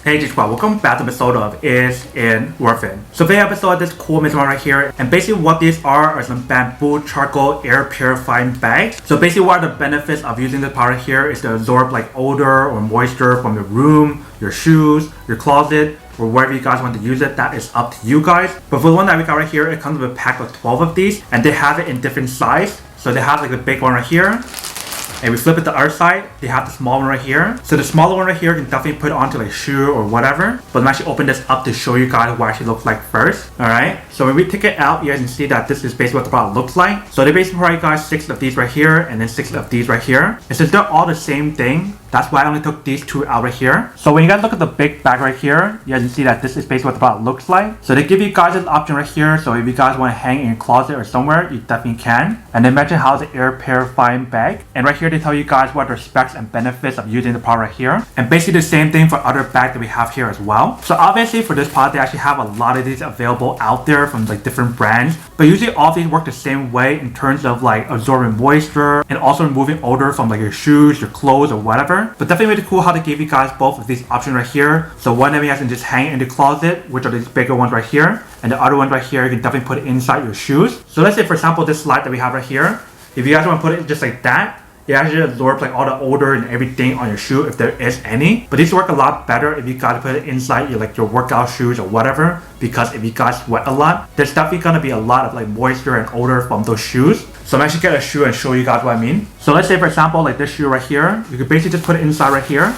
Hey Joakim, welcome back to the episode of Is It Worth It? So today's episode, this cool mixer right here, and basically what these are some bamboo charcoal air purifying bags. So basically what are the benefits of using this powder here is to absorb like odor or moisture from your room, your shoes, your closet, or wherever you guys want to use it. That is up to you guys. But for the one that we got right here, it comes with a pack of 12 of these, and they have it in different size. So they have like the big one right here. And we flip it to the other side, they have the small one right here. So the smaller one right here, you can definitely put it onto like a shoe or whatever. But I'm actually open this up to show you guys what it actually looks like first. Alright, so when we take it out, you guys can see that this is basically what the product looks like. So they basically provide you guys 6 of these right here, and then 6 of these right here. And since they're all the same thing, that's why I only took these 2 out right here. So when you guys look at the big bag right here, you guys can see that this is basically what the product looks like. So they give you guys an option right here. So if you guys want to hang in your closet or somewhere, you definitely can. And they mention how it's an air purifying bag. And right here they tell you guys what the specs and benefits of using the product right here. And basically the same thing for other bags that we have here as well. So obviously for this product, they actually have a lot of these available out there from like different brands. But usually all of these work the same way in terms of like absorbing moisture and also removing odor from like your shoes, your clothes, or whatever. But definitely really cool how they give you guys both of these options right here. So one of you guys can just hang in the closet, which are these bigger ones right here. And the other one right here, you can definitely put it inside your shoes. So let's say for example, this slide that we have right here, if you guys want to put it just like that, it actually absorbs like all the odor and everything on your shoe if there is any. But these work a lot better if you guys put it inside your workout shoes or whatever, because if you guys sweat a lot, there's definitely gonna be a lot of like moisture and odor from those shoes. So I'm actually get a shoe and show you guys what I mean. So let's say for example, like this shoe right here, you can basically just put it inside right here,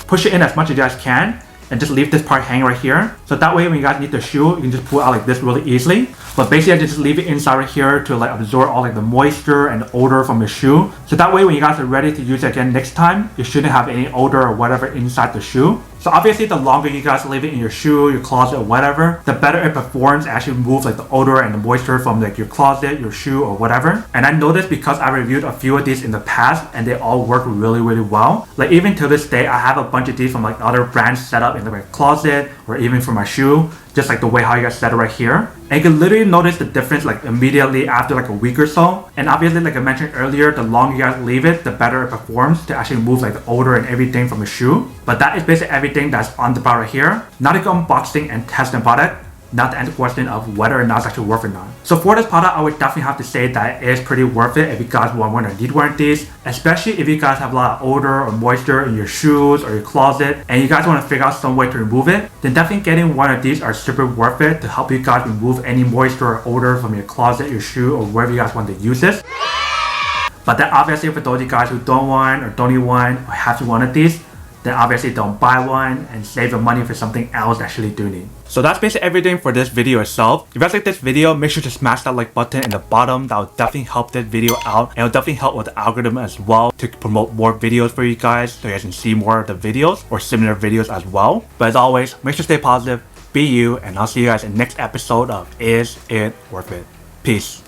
push it in as much as you guys can, and just leave this part hanging right here. So that way when you guys need the shoe, you can just pull it out like this really easily. But basically I just leave it inside right here to like absorb all like the moisture and the odor from the shoe. So that way when you guys are ready to use it again next time, you shouldn't have any odor or whatever inside the shoe. So obviously the longer you guys leave it in your shoe, your closet, or whatever, the better it performs, actually remove like the odor and the moisture from like your closet, your shoe, or whatever. And I noticed because I reviewed a few of these in the past and they all work really well. Like even to this day, I have a bunch of these from like other brands set up in my closet or even for my shoe, just like the way how you guys set it right here. And you can literally notice the difference like immediately after like a week or so. And obviously like I mentioned earlier, the longer you guys leave it, the better it performs to actually remove like the odor and everything from the shoe. But that is basically everything that's on the product here. Now to go unboxing and test the product, not to answer the question of whether or not it's actually worth it or not. So for this product, I would definitely have to say that it is pretty worth it if you guys want one or need one of these, especially if you guys have a lot of odor or moisture in your shoes or your closet and you guys want to figure out some way to remove it, then definitely getting one of these are super worth it to help you guys remove any moisture or odor from your closet, your shoe, or wherever you guys want to use this. But then obviously for those of you guys who don't want or don't need one or have to one of these, then obviously don't buy one and save the money for something else that actually do need. So that's basically everything for this video itself. If you guys like this video, make sure to smash that like button in the bottom. That will definitely help this video out, and it will definitely help with the algorithm as well to promote more videos for you guys so you guys can see more of the videos or similar videos as well. But as always, make sure to stay positive, be you, and I'll see you guys in the next episode of Is It Worth It? Peace.